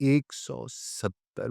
170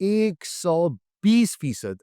120%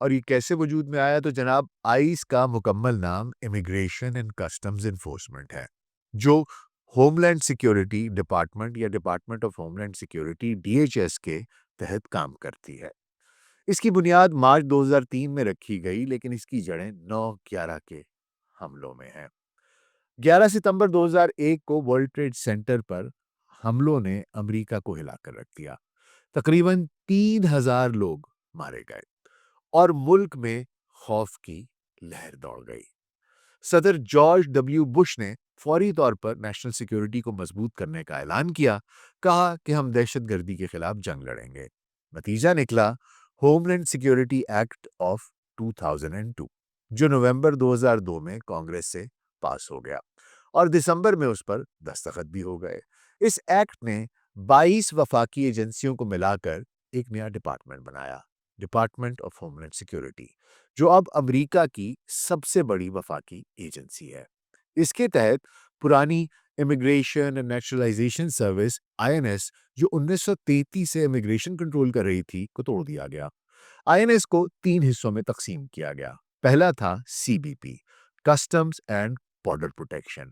اور یہ کیسے وجود میں آیا؟ تو جناب آئس کا مکمل نام امیگریشن اینڈ کسٹمز انفورسمنٹ ہے، جو ہوم لینڈ سیکیورٹی ڈپارٹمنٹ یا department of homeland security DHS کے تحت کام کرتی ہے۔ اس کی بنیاد مارچ 2003 میں رکھی گئی، لیکن اس کی جڑیں 9/11 کے حملوں میں ہیں۔ 11 ستمبر 2001 کو ورلڈ ٹریڈ سینٹر پر حملوں نے امریکہ کو ہلا کر رکھ دیا۔ تقریباً 3000 لوگ مارے گئے اور ملک میں خوف کی لہر دوڑ گئی۔ صدر جارج ڈبلیو بش نے فوری طور پر نیشنل سیکیورٹی کو مضبوط کرنے کا اعلان کیا، کہا کہ ہم دہشت گردی کے خلاف جنگ لڑیں گے۔ نتیجہ نکلا homeland security act of 2002، جو نومبر 2002 میں کانگریس سے پاس ہو گیا اور دسمبر میں اس پر دستخط بھی ہو گئے۔ اس ایکٹ نے 22 وفاقی ایجنسیوں کو ملا کر ایک نیا ڈپارٹمنٹ بنایا، department of homeland security, جو اب امریکہ کی سب سے بڑی وفاقی ایجنسی ہے۔ اس کے تحت پرانی immigration and naturalisation service INS، جو 1933 سے امیگریشن کنٹرول کر رہی تھی، کو توڑ دیا گیا۔ INS کو 3 حصوں میں تقسیم کیا گیا۔ پہلا تھا CBP، customs and border protection.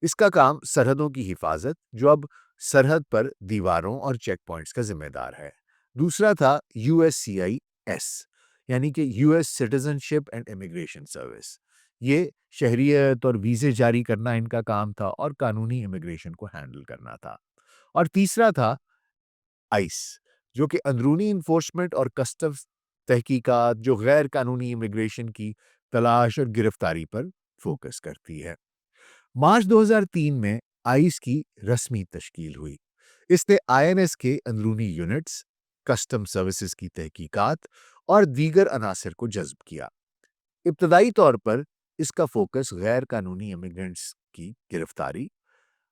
اس کا کام سرحدوں کی حفاظت، جو اب سرحد پر دیواروں اور چیک پوائنٹس کا ذمہ دار ہے۔ دوسرا تھا USCIS، یعنی کہ US citizen ship and immigration service. یہ شہریت اور ویزے جاری کرنا ان کا کام تھا اور قانونی امیگریشن کو ہینڈل کرنا تھا۔ اور تیسرا تھا ICE، جو کہ اندرونی انفورسمنٹ اور کسٹمز تحقیقات، جو غیر قانونی امیگریشن کی تلاش اور گرفتاری پر فوکس کرتی ہے۔ مارچ 2003 میں ICE کی رسمی تشکیل ہوئی۔ اس نے INS کے اندرونی یونٹس، کسٹم سروسز کی تحقیقات اور دیگر عناصر کو جذب کیا۔ ابتدائی طور پر اس کا فوکس غیر قانونی امیگرنٹس کی گرفتاری،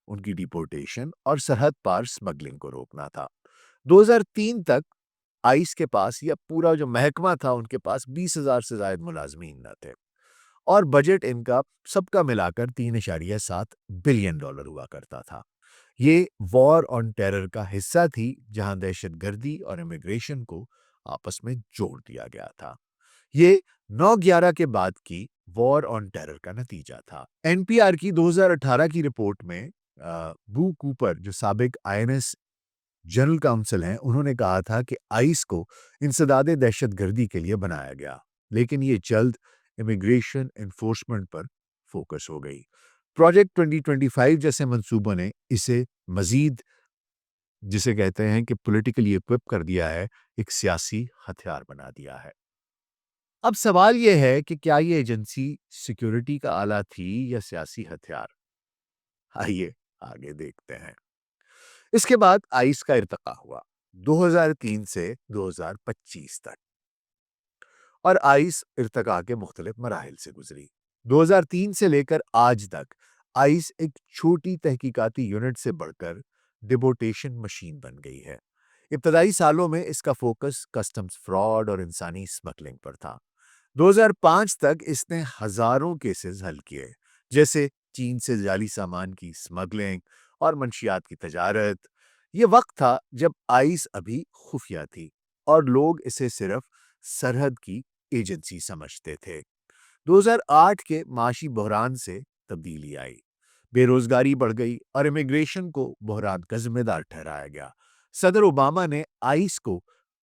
ان کی ڈیپورٹیشن اور سرحد پار سمگلنگ کو روکنا تھا۔ 2003 تک ICE کے پاس، یا پورا جو محکمہ تھا، ان کے پاس 20,000 سے زائد ملازمین نہ تھے، اور بجٹ ان کا سب کا ملا کر $3.7 بلین ہوا کرتا تھا۔ یہ وار آن ٹیرر کا حصہ تھی، جہاں دہشت گردی اور امیگریشن کو آپس میں جوڑ دیا گیا تھا۔ یہ 9/11 کے بعد کی وار آن ٹیرر کا نتیجہ تھا۔ NPR کی 2018 کی رپورٹ میں بو کوپر، جو سابق INS جنرل کاؤنسل ہیں، انہوں نے کہا تھا کہ ICE کو انسداد دہشت گردی کے لیے بنایا گیا، لیکن یہ جلد امیگریشن انفورسمنٹ پر فوکس ہو گئی۔ پروجیکٹ 2025 جیسے منصوبوں نے اسے مزید، جسے کہتے ہیں کہ پولیٹیکلی ایکوپ کر دیا ہے، ایک سیاسی ہتھیار بنا دیا ہے۔ اب سوال یہ ہے کہ کیا یہ ایجنسی سیکیورٹی کا آلہ تھی یا سیاسی ہتھیار؟ آئیے آگے دیکھتے ہیں۔ اس کے بعد ICE کا ارتقا ہوا 2003 سے 2025 تک، اور ICE ارتقا کے مختلف مراحل سے گزری۔ 2003 سے لے کر آج تک ICE ایک چھوٹی تحقیقاتی یونٹ سے بڑھ کر ڈیپورٹیشن مشین بن گئی ہے۔ ابتدائی سالوں میں اس کا فوکس کسٹمز فراڈ اور انسانی سمگلنگ پر تھا۔ 2005 تک اس نے ہزاروں کیسز حل کیے، جیسے چین سے جعلی سامان کی سمگلنگ اور منشیات کی تجارت۔ یہ وقت تھا جب ICE ابھی خفیہ تھی اور لوگ اسے صرف سرحد کی ایجنسی سمجھتے تھے۔ 2008 کے معاشی بحران سے تبدیلی آئی، بے روزگاری بڑھ گئی اور امیگریشن کو بحران کا ذمہ دار ٹھہرایا گیا۔ صدر اوباما نے ICE کو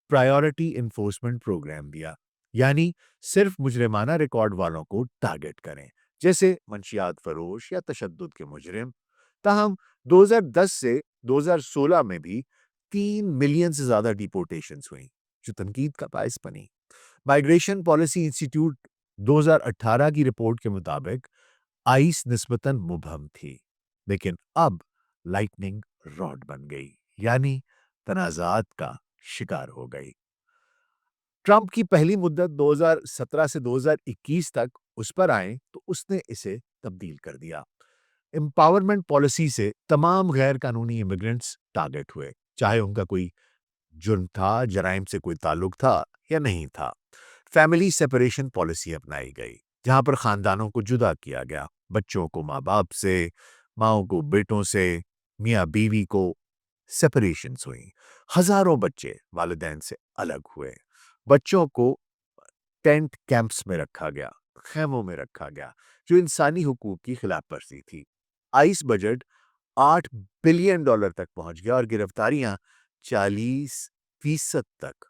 پرائیورٹی انفورسمنٹ پروگرام دیا، یعنی صرف مجرمانہ ریکارڈ والوں کو ٹارگٹ کریں، جیسے منشیات فروش یا تشدد کے مجرم۔ تاہم 2010 سے 2016 میں بھی 3 ملین سے زیادہ ڈیپورٹیشنز ہوئیں، جو تنقید کا باعث بنی۔ مائیگریشن پالیسی انسٹیٹیوٹ 2018 کی رپورٹ کے مطابق ICE نسبتاً مبہم تھی، لیکن اب لائٹننگ راڈ بن گئی، یعنی تنازعات کا شکار ہو گئی۔ ٹرمپ کی پہلی مدت 2017 سے 2021 تک اس پر آئیں تو اس نے اسے تبدیل کر دیا۔ امپاورمنٹ پالیسی سے تمام غیر قانونی امیگرنٹس ٹارگٹ ہوئے، چاہے ان کا کوئی جرم تھا، جرائم سے کوئی تعلق تھا یا نہیں تھا۔ فیملی سیپریشن پالیسی اپنائی گئی، جہاں پر خاندانوں کو جدا کیا گیا، بچوں کو ماں باپ سے، ماؤں کو بیٹوں سے، میاں بیوی کو سیپریشنز ہوئیں۔ ہزاروں بچے والدین سے الگ ہوئے۔ بچوں کو ٹینٹ کیمپس میں رکھا گیا، خیموں میں رکھا گیا، جو انسانی حقوق کی خلاف ورزی تھی۔ آئس بجٹ $8 بلین تک پہنچ گیا اور گرفتاریاں 40% تک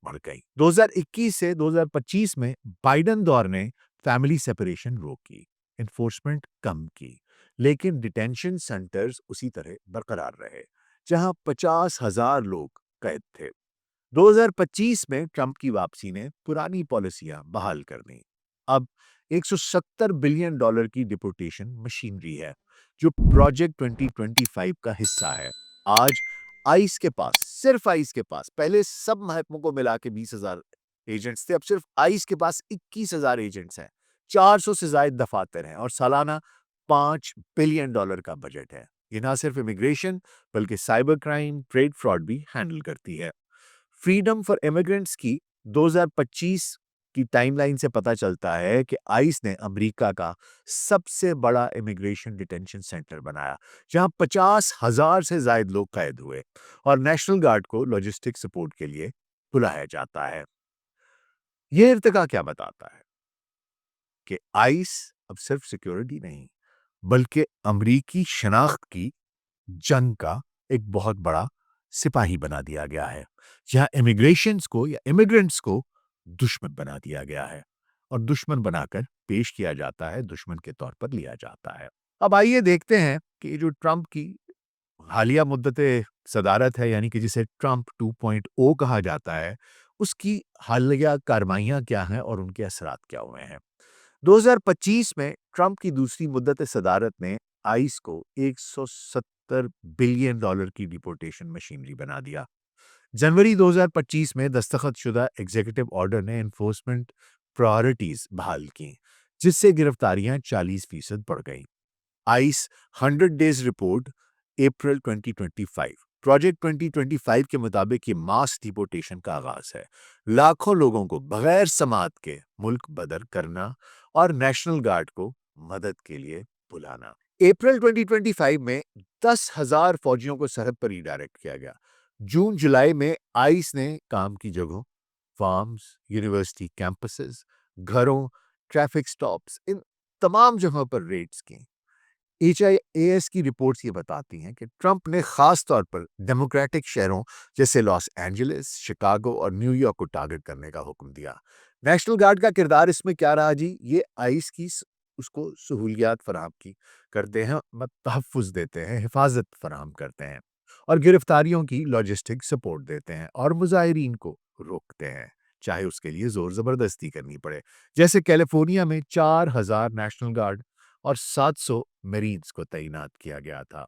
بڑھ گئی۔ 2021 سے 2025 میں بائیڈن دور نے فیملی سیپریشن روکی، انفورسمنٹ کم کی، لیکن ڈیٹینشن سینٹرز اسی طرح برقرار رہے، جہاں 50,000 لوگ قید تھے۔ 2025 میں ٹرمپ کی واپسی نے پرانی پالیسیاں بحال کر دیں۔ اب $170 بلین کی ڈپورٹیشن مشینری ہے، جو پروجیکٹ 2025 کا حصہ ہے۔ آج آئس کے پاس، صرف آئس کے پاس، پہلے سب محکموں کو ملا کے 20,000 ایجنٹس تھے، اب صرف آئس کے پاس 21,000 ایجنٹس ہیں، 400 سے زائد دفاتر ہیں اور سالانہ $5 بلین کا بجٹ ہے۔ یہ نہ صرف امیگریشن بلکہ سائبر کرائم، ٹریڈ فراڈ بھی ہینڈل کرتی ہے۔ فریڈم فار امیگرنٹس کی 2025 کی ٹائم لائن سے پتہ چلتا ہے کہ آئس نے امریکہ کا سب سے بڑا امیگریشن ڈیٹینشن سینٹر بنایا، جہاں 50,000 سے زائد لوگ قید ہوئے اور نیشنل گارڈ کو لاجسٹک سپورٹ کے لیے بلایا جاتا ہے۔ یہ ارتقا کیا بتاتا ہے کہ آئس اب صرف سیکیورٹی نہیں بلکہ امریکی شناخت کی جنگ کا ایک بہت بڑا سپاہی بنا دیا گیا ہے، جہاں امیگریشنز کو یا امیگرنٹس کو دشمن بنا دیا گیا ہے اور دشمن بنا کر پیش کیا جاتا ہے، دشمن کے طور پر لیا جاتا ہے۔ اب آئیے دیکھتے ہیں کہ یہ جو ٹرمپ کی حالیہ مدت صدارت ہے، یعنی کہ جسے ٹرمپ 2.0 کہا جاتا ہے، اس کی حالیہ کارروائیاں کیا ہیں اور ان کے اثرات کیا ہوئے ہیں۔ 2025 میں ٹرمپ کی دوسری مدت صدارت نے آئس کو $170 بلین کی ڈپورٹیشن مشینری بنا دیا۔ جنوری 2025 میں دستخط شدہ ایگزیکٹو آرڈر نے انفورسمنٹ پرائورٹیز بحال کی، جس سے گرفتاریاں 40% بڑھ گئیں۔ آئس 100 ڈیز رپورٹ اپریل 2025 پروجیکٹ 2025 کے مطابق یہ ماس ڈپورٹیشن کا آغاز ہے، لاکھوں لوگوں کو بغیر سماعت کے ملک بدر کرنا اور نیشنل گارڈ کو مدد کے لیے بلانا۔ اپریل 2025 میں 10,000 فوجیوں کو سرحد پر ریڈائریکٹ کیا گیا۔ جون جولائی میں آئس نے کام کی جگہوں، فارمز، یونیورسٹی کیمپسز، گھروں، ٹریفک سٹاپس، ان تمام جگہوں پر ریڈز کی۔ HIAS کی رپورٹس یہ بتاتی ہیں کہ ٹرمپ نے خاص طور پر ڈیموکریٹک شہروں جیسے لاس اینجلس، شکاگو اور نیو یارک کو ٹارگٹ کرنے کا حکم دیا۔ نیشنل گارڈ کا کردار اس میں کیا رہا جی؟ یہ آئس کی اس کو سہولیات فراہم کرتے ہیں، تحفظ دیتے ہیں، حفاظت فراہم کرتے ہیں اور گرفتاریوں کی لاجسٹک سپورٹ دیتے ہیں اور مظاہرین کو روکتے ہیں، چاہے اس کے لیے زور زبردستی کرنی پڑے۔ جیسے کیلیفورنیا میں 4,000 نیشنل گارڈ اور 700 میرینز کو تعینات کیا گیا تھا۔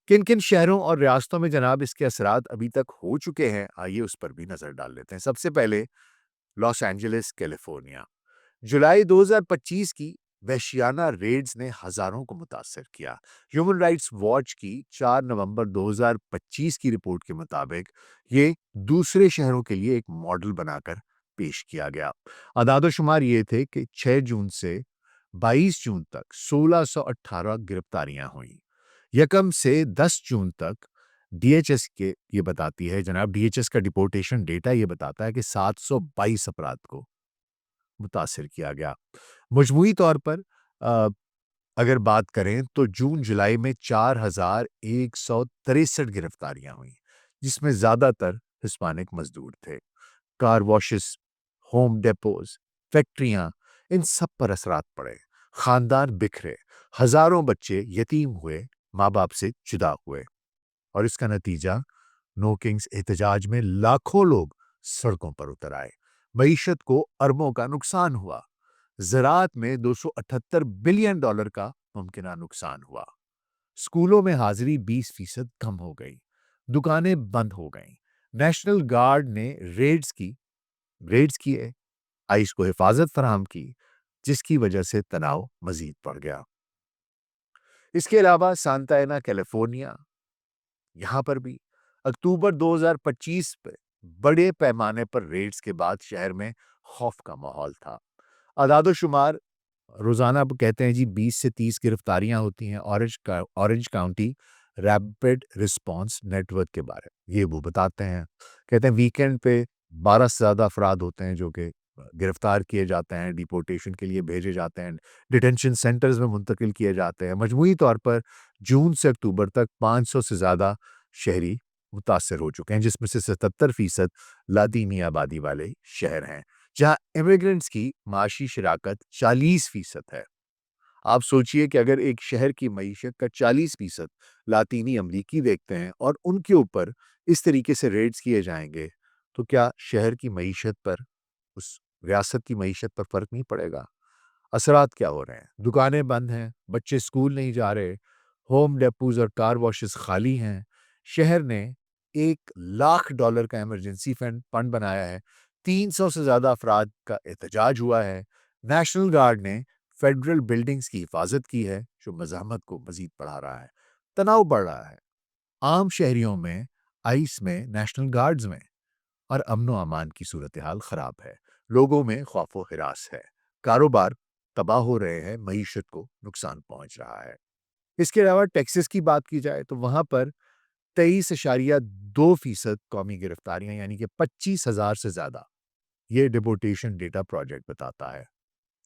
کن کن شہروں اور ریاستوں میں جناب اس کے اثرات ابھی تک ہو چکے ہیں، آئیے اس پر بھی نظر ڈال لیتے ہیں۔ سب سے پہلے لاس اینجلس، کیلیفورنیا۔ جولائی 2025 کی وحشیانہ ریڈز نے ہزاروں کو متاثر کیا۔ ہیومن رائٹس واچ کی 4 نومبر 2025 کی رپورٹ کے مطابق یہ دوسرے شہروں کے لیے ایک ماڈل بنا کر پیش کیا گیا۔ اعداد و شمار یہ تھے کہ 6 جون سے 22 جون تک 1618 گرفتاریاں ہوئیں۔ یکم سے 10 جون تک DHS کے یہ بتاتی ہے جناب، DHS کا ڈپورٹیشن ڈیٹا یہ بتاتا ہے کہ 722 افراد کو متاثر کیا گیا۔ مجموعی طور پر اگر بات کریں تو جون جولائی میں 4,163 گرفتاریاں ہوئیں، جس میں زیادہ تر ہسپانک مزدور تھے۔ کار واشز، ہوم ڈیپوز، فیکٹریاں، ان سب پر اثرات پڑے، خاندان بکھرے، ہزاروں بچے یتیم ہوئے، ماں باپ سے جدا ہوئے، اور اس کا نتیجہ نوکنگز احتجاج میں لاکھوں لوگ سڑکوں پر اتر آئے، معیشت کو اربوں کا نقصان ہوا، زراعت میں $278 بلین کا ممکنہ نقصان ہوا، اسکولوں میں حاضری 20% کم ہو گئی، دکانیں بند ہو گئیں، نیشنل گارڈ نے ریڈز کیے، آئس کو حفاظت فراہم کی، جس کی وجہ سے تناؤ مزید بڑھ گیا۔ اس کے علاوہ سانتا اینا، کیلیفورنیا، یہاں پر بھی اکتوبر 2025 پہ بڑے پیمانے پر ریڈز کے بعد شہر میں خوف کا ماحول تھا۔ اعداد و شمار روزانہ کہتے ہیں جی 20 سے 30 گرفتاریاں ہوتی ہیں Orange County rapid response network کے بارے میں، یہ وہ بتاتے ہیں، کہتے ہیں ویکینڈ پہ 12 سے زیادہ افراد ہوتے ہیں جو کہ گرفتار کیے جاتے ہیں، ڈیپورٹیشن کے لیے بھیجے جاتے ہیں، ڈیٹینشن سینٹرز میں منتقل کیے جاتے ہیں۔ مجموعی طور پر جون سے اکتوبر تک 500 سے زیادہ شہری متاثر ہو چکے ہیں، جس میں سے 77% لاطینی آبادی والے شہر ہیں، جہاں امیگرنٹس کی معاشی شراکت 40% ہے۔ آپ سوچئے کہ اگر ایک شہر کی معیشت کا 40% لاطینی امریکی دیکھتے ہیں اور ان کے اوپر اس طریقے سے ریٹس کیے جائیں گے تو کیا شہر کی معیشت پر، اس ریاست کی معیشت پر فرق نہیں پڑے گا؟ اثرات کیا ہو رہے ہیں؟ دکانیں بند ہیں، بچے اسکول نہیں جا رہے، ہوم ڈیپوز اور کار واشز خالی ہیں۔ شہر نے $1,00,000 کا ایمرجنسی فنڈ بنایا ہے، 300 سے زیادہ افراد کا احتجاج ہوا ہے۔ نیشنل گارڈ نے فیڈرل بلڈنگز کی حفاظت کی ہے، جو مزاحمت کو مزید بڑھا رہا ہے، تناؤ بڑھ رہا ہے۔ عام شہریوں میں، آئس میں، نیشنل گارڈز میں اور امن و امان کی صورتحال خراب ہے۔ لوگوں میں خوف و ہراس ہے، کاروبار تباہ ہو رہے ہیں، معیشت کو نقصان پہنچ رہا ہے۔ اس کے علاوہ ٹیکسس کی بات کی جائے تو وہاں پر 23.2% قومی گرفتاریاں، یعنی کہ 25,000 سے زیادہ، یہ ڈیپورٹیشن ڈیٹا پروجیکٹ بتاتا ہے۔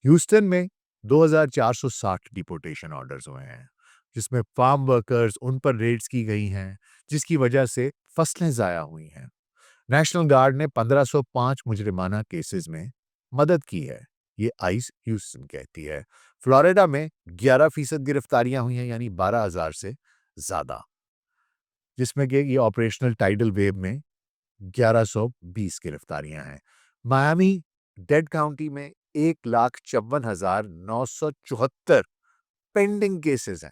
ہیوسٹن میں 2,460 ڈیپورٹیشن آرڈرز ہوئے ہیں، جس میں فارم ورکرز ان پر ریڈز کی گئی ہیں، جس کی وجہ سے فصلیں ضائع ہوئی ہیں۔ نیشنل گارڈ نے 1,505 مجرمانہ کیسز میں مدد کی ہے، یہ آئس ہیوسٹن کہتی ہے۔ فلوریڈا میں 11% گرفتاریاں ہوئی ہیں، یعنی 12,000 سے زیادہ، جس میں کہ یہ آپریشنل ٹائیڈل ویو میں 1,120 گرفتاریاں ہیں۔ میامی ڈیڈ کاؤنٹی میں 1,54,974 پینڈنگ کیسز ہیں۔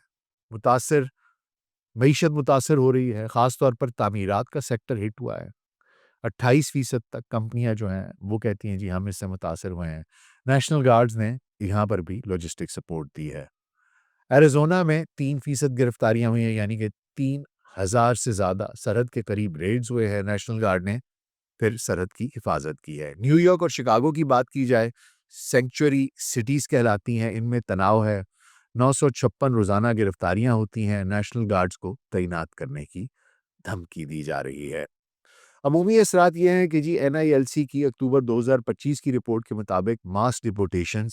معیشت متاثر ہو رہی ہے، خاص طور پر تعمیرات کا سیکٹر ہٹ ہوا ہے۔ 28% تک کمپنیاں جو ہیں وہ کہتی ہیں جی ہم اس سے متاثر ہوئے ہیں۔ نیشنل گارڈز نے یہاں پر بھی لاجسٹک سپورٹ دی ہے۔ ایریزونا میں 3% گرفتاریاں ہوئی ہیں، یعنی کہ 3,000 سے زیادہ سرحد کے قریب ریڈز ہوئے ہیں۔ نیشنل گارڈ نے پھر سرحد کی حفاظت کی ہے۔ نیو یارک اور شکاگو کی بات کی جائے، سینکچوری سٹیز کہلاتی ہیں، ان میں تناؤ ہے، 956 روزانہ گرفتاریاں ہوتی ہیں۔ نیشنل گارڈز کو تعینات کرنے کی دھمکی دی جا رہی ہے۔ عمومی اثرات یہ ہیں کہ جی NILC کی اکتوبر 2025 کی رپورٹ کے مطابق ماس ڈیپورٹیشنز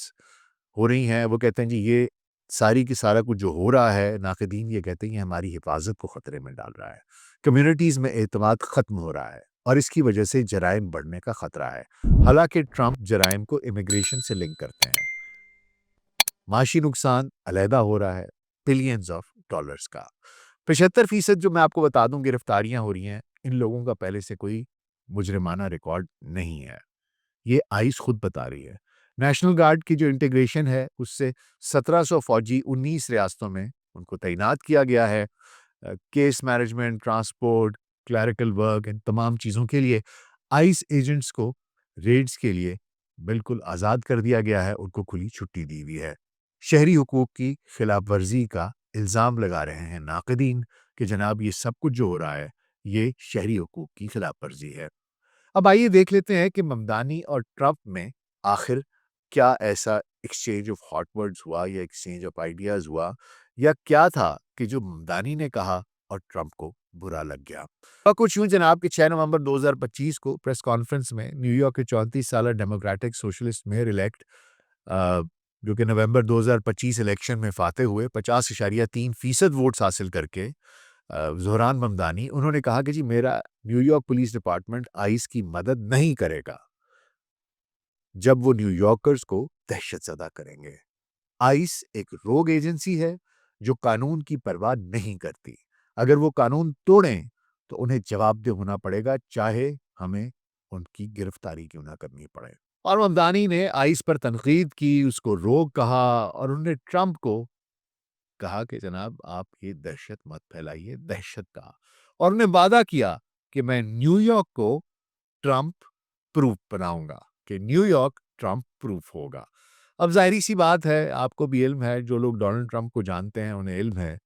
ہو رہی ہیں۔ وہ کہتے ہیں جی یہ ساری کی سارا کچھ جو ہو رہا ہے، ناقدین یہ کہتے ہیں یہ ہماری حفاظت کو خطرے میں ڈال رہا ہے، کمیونٹیز میں اعتماد ختم ہو رہا ہے اور اس کی وجہ سے جرائم بڑھنے کا خطرہ ہے۔ حالانکہ ٹرمپ جرائم کو امیگریشن سے لنک کرتے ہیں۔ معاشی نقصان علیحدہ ہو رہا ہے، بلینز آف ڈالرز کا۔ 75% جو میں آپ کو بتا دوں گرفتاریاں ہو رہی ہیں، ان لوگوں کا پہلے سے کوئی مجرمانہ ریکارڈ نہیں ہے، یہ آئس خود بتا رہی ہے۔ نیشنل گارڈ کی جو انٹیگریشن ہے اس سے 1,700 فوجی 19 ریاستوں میں ان کو تعینات کیا گیا ہے۔ Case management, transport, clerical work, ان تمام چیزوں کے لیے آئس ایجنٹس کو ریڈز کے لیے بالکل آزاد کر دیا گیا ہے، ان کو کھلی چھٹی دی ہوئی ہے۔ شہری حقوق کی خلاف ورزی کا الزام لگا رہے ہیں ناقدین کہ جناب یہ سب کچھ جو ہو رہا ہے یہ شہری حقوق کی خلاف ورزی ہے۔ اب آئیے دیکھ لیتے ہیں کہ ممدانی اور ٹرمپ میں آخر کیا ایسا ایکسچینج آف ہاٹ ورڈز ہوا یا ایکسچینج آف آئیڈیاز ہوا، یا کیا تھا کہ جو ممدانی نے کہا اور ٹرمپ کو برا لگ گیا۔ کچھ یوں جناب کہ 6 نومبر 2025 کو پریس کانفرنس میں نیو یارک کے 34 سالہ ڈیموکریٹک سوشلسٹ میئر الیکٹ جو کہ نومبر 2025 الیکشن میں فاتح ہوئے 50.3% ووٹس حاصل کر کے، زہران ممدانی، انہوں نے کہا کہ جی میرا new York police department ice کی مدد نہیں کرے گا جب وہ نیو یارکرز کو دہشت زدہ کریں گے۔ آئس ایک روگ ایجنسی ہے جو قانون کی پرواہ نہیں کرتی، اگر وہ قانون توڑیں تو انہیں جواب دہ ہونا پڑے گا، چاہے ہمیں ان کی گرفتاری کیوں نہ کرنی پڑے۔ اور ممدانی نے آئس پر تنقید کی، اس کو روگ کہا، اور انہوں نے ٹرمپ کو کہا کہ جناب آپ یہ دہشت مت پھیلائیے، دہشت کہا، اور انہوں نے وعدہ کیا کہ میں نیو یارک کو ٹرمپ پروف بناؤں گا، کہ نیو یارک ٹرمپ پروف ہوگا۔ اب ظاہری سی بات ہے، آپ کو بھی علم ہے، جو لوگ ڈونلڈ ٹرمپ کو جانتے ہیں انہیں علم ہے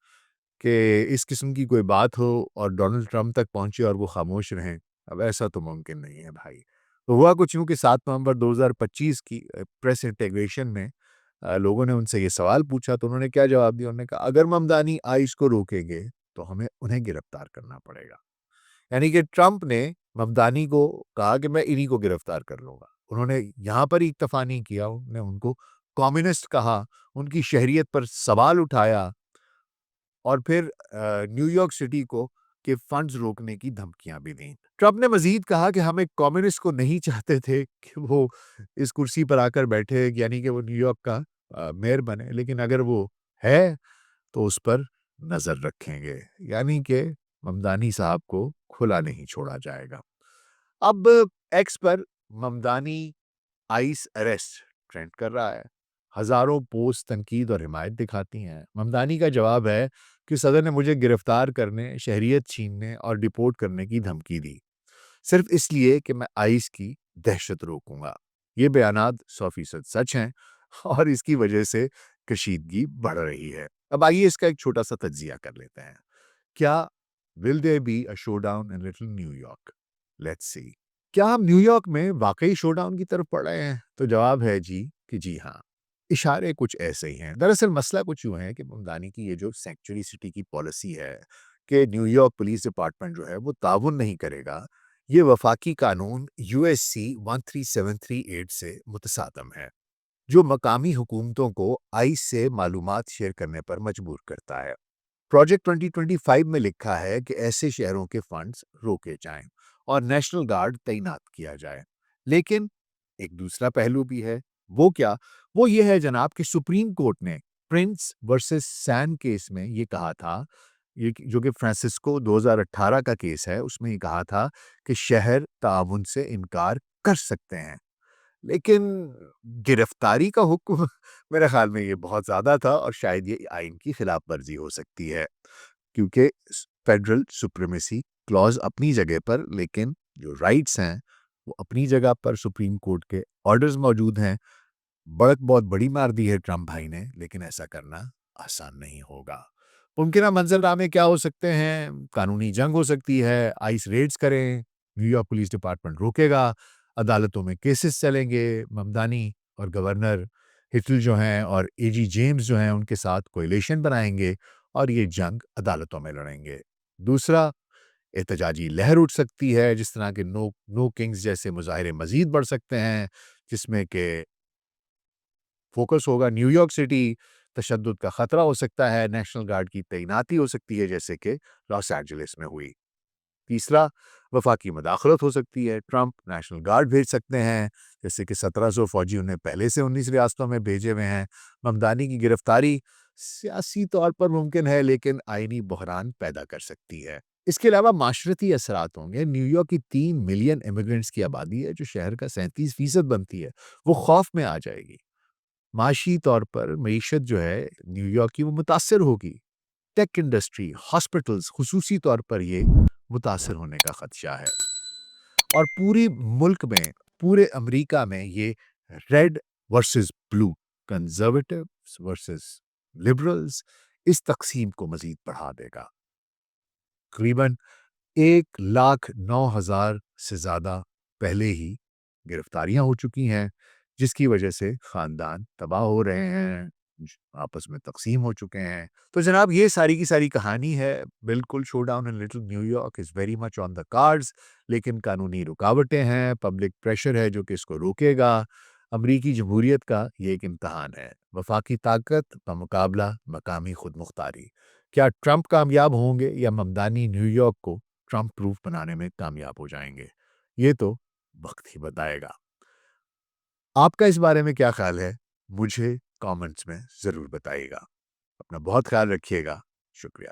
کہ اس قسم کی کوئی بات ہو اور ڈونلڈ ٹرمپ تک پہنچے اور وہ خاموش رہیں، اب ایسا تو ممکن نہیں ہے بھائی۔ تو ہوا کچھ یوں کہ 7 نومبر 2025 کی پریس انٹیگریشن میں لوگوں نے ان سے یہ سوال پوچھا تو انہوں نے کیا جواب دیا؟ انہوں نے کہا اگر ممدانی آئس کو روکیں گے تو ہمیں انہیں گرفتار کرنا پڑے گا۔ یعنی کہ ٹرمپ نے ممدانی کو کہا کہ میں انہی کو گرفتار کر لوں گا، انہوں نے یہاں پر ہی اکتفا نہیں کیا، انہوں نے ان کو کمیونسٹ کہا، ان کی شہریت پر سوال اٹھایا اور پھر نیو یارک سٹی کو کہ فنڈز روکنے کی دھمکیاں بھی دیں۔ ٹرمپ نے مزید کہا کہ ہم ایک کمیونسٹ کو نہیں چاہتے تھے کہ وہ اس کرسی پر آ کر بیٹھے، یعنی کہ وہ نیو یارک کا میئر بنے، لیکن اگر وہ ہے تو اس پر نظر رکھیں گے، یعنی کہ ممدانی صاحب کو کھلا نہیں چھوڑا جائے گا۔ اب ایکس پر ممدانی آئس اریسٹ ٹرینڈ کر رہا ہے، ہزاروں پوسٹ تنقید اور حمایت دکھاتی ہیں۔ ممدانی کا جواب ہے کہ صدر نے مجھے گرفتار کرنے، شہریت چھیننے اور ڈپورٹ کرنے کی دھمکی دی، صرف اس لیے کہ میں آئس کی دہشت روکوں گا۔ یہ بیانات 100% سچ ہیں اور اس کی وجہ سے کشیدگی بڑھ رہی ہے۔ اب آئیے اس کا ایک چھوٹا سا تجزیہ کر لیتے ہیں۔ کیا will there be a showdown in little New York? Let's see. کیا ہم نیو یارک میں واقعی شو ڈاؤن کی طرف پڑھ رہے ہیں؟ تو جواب ہے جی ہاں۔ اشارے کچھ ایسے ہی ہیں۔ دراصل مسئلہ کچھ یوں ہے کہ ممدانی کی یہ جو سینکچری سٹی کی پالیسی ہے کہ نیو یارک پولیس ڈپارٹمنٹ جو ہے وہ تعاون نہیں کرے گا، یہ وفاقی قانون USC 13738 سے متصادم ہے، جو مقامی حکومتوں کو آئس سے معلومات شیئر کرنے پر مجبور کرتا ہے۔ پروجیکٹ 2025 میں لکھا ہے کہ ایسے شہروں کے فنڈز روکے جائیں اور نیشنل گارڈ تعینات کیا جائے، لیکن ایک دوسرا پہلو بھی ہے۔ وہ کیا؟ وہ یہ ہے جناب کہ سپریم کورٹ نے پرنس ورسس سین کیس میں یہ کہا تھا، یہ جو کہ فرانسسکو 2018 کا کیس ہے، اس میں یہ کہا تھا کہ شہر تعاون سے انکار کر سکتے ہیں، لیکن گرفتاری کا حکم میرے خیال میں یہ بہت زیادہ تھا اور شاید یہ آئین کی خلاف ورزی ہو سکتی ہے، کیونکہ فیڈرل سپریمیسی کلوز اپنی جگہ پر، لیکن جو رائٹس ہیں وہ اپنی جگہ پر، سپریم کورٹ کے آرڈرز موجود ہیں۔ بہت بڑی مار دی ہے ٹرمپ بھائی نے، لیکن ایسا کرنا آسان نہیں ہوگا۔ ممکنہ منظرنامے کیا ہو سکتے ہیں؟ قانونی جنگ ہو سکتی ہے، آئس ریڈز کریں، نیو یارک پولیس ڈپارٹمنٹ روکے گا، عدالتوں میں کیسز چلیں گے، ممدانی اور گورنر ہٹل جو ہیں اور AG جیمز جو ہیں ان کے ساتھ کوئلیشن بنائیں گے اور یہ جنگ عدالتوں میں لڑیں گے۔ دوسرا، احتجاجی لہر اٹھ سکتی ہے، جس طرح کے نو کنگز جیسے مظاہرے مزید بڑھ سکتے ہیں، جس میں کہ فوکس ہوگا نیو یارک سٹی، تشدد کا خطرہ ہو سکتا ہے، نیشنل گارڈ کی تعیناتی ہو سکتی ہے جیسے کہ لاس اینجلس میں ہوئی۔ تیسرا، وفاقی مداخلت ہو سکتی ہے، ٹرمپ نیشنل گارڈ بھیج سکتے ہیں، جیسے کہ 1700 فوجی انہیں پہلے سے 19 ریاستوں میں بھیجے ہوئے ہیں۔ ممدانی کی گرفتاری سیاسی طور پر ممکن ہے، لیکن آئینی بحران پیدا کر سکتی ہے۔ اس کے علاوہ معاشرتی اثرات ہوں گے۔ نیو یارک کی 3 ملین امیگرنٹس کی آبادی ہے، جو شہر کا 37% بنتی ہے، وہ خوف میں آ جائے گی۔ معاشی طور پر معیشت جو ہے نیو یارک کی وہ متاثر ہوگی۔ ٹیک انڈسٹری، ہاسپٹلز خصوصی طور پر یہ متاثر ہونے کا خدشہ ہے، اور پوری ملک میں، پورے امریکہ میں یہ ریڈ ورسز بلو، کنزرویٹوز ورسز لبرلز، اس تقسیم کو مزید بڑھا دے گا۔ تقریباً 1,09,000 سے زیادہ پہلے ہی گرفتاریاں ہو چکی ہیں، جس کی وجہ سے خاندان تباہ ہو رہے ہیں، آپس میں تقسیم ہو چکے ہیں۔ تو جناب یہ ساری کی ساری کہانی ہے۔ بالکل showdown in little New York is very much on the cards, لیکن قانونی رکاوٹیں ہیں، پبلک پریشر ہے جو کہ اس کو روکے گا۔ امریکی جمہوریت کا یہ ایک امتحان ہے، وفاقی طاقت بمقابلہ مقامی خود مختاری۔ کیا ٹرمپ کامیاب ہوں گے یا ممدانی نیو یارک کو ٹرمپ پروف بنانے میں کامیاب ہو جائیں گے؟ یہ تو وقت ہی بتائے گا۔ آپ کا اس بارے میں کیا خیال ہے؟ مجھے کامنٹس میں ضرور بتائیے گا۔ اپنا بہت خیال رکھیے گا۔ شکریہ۔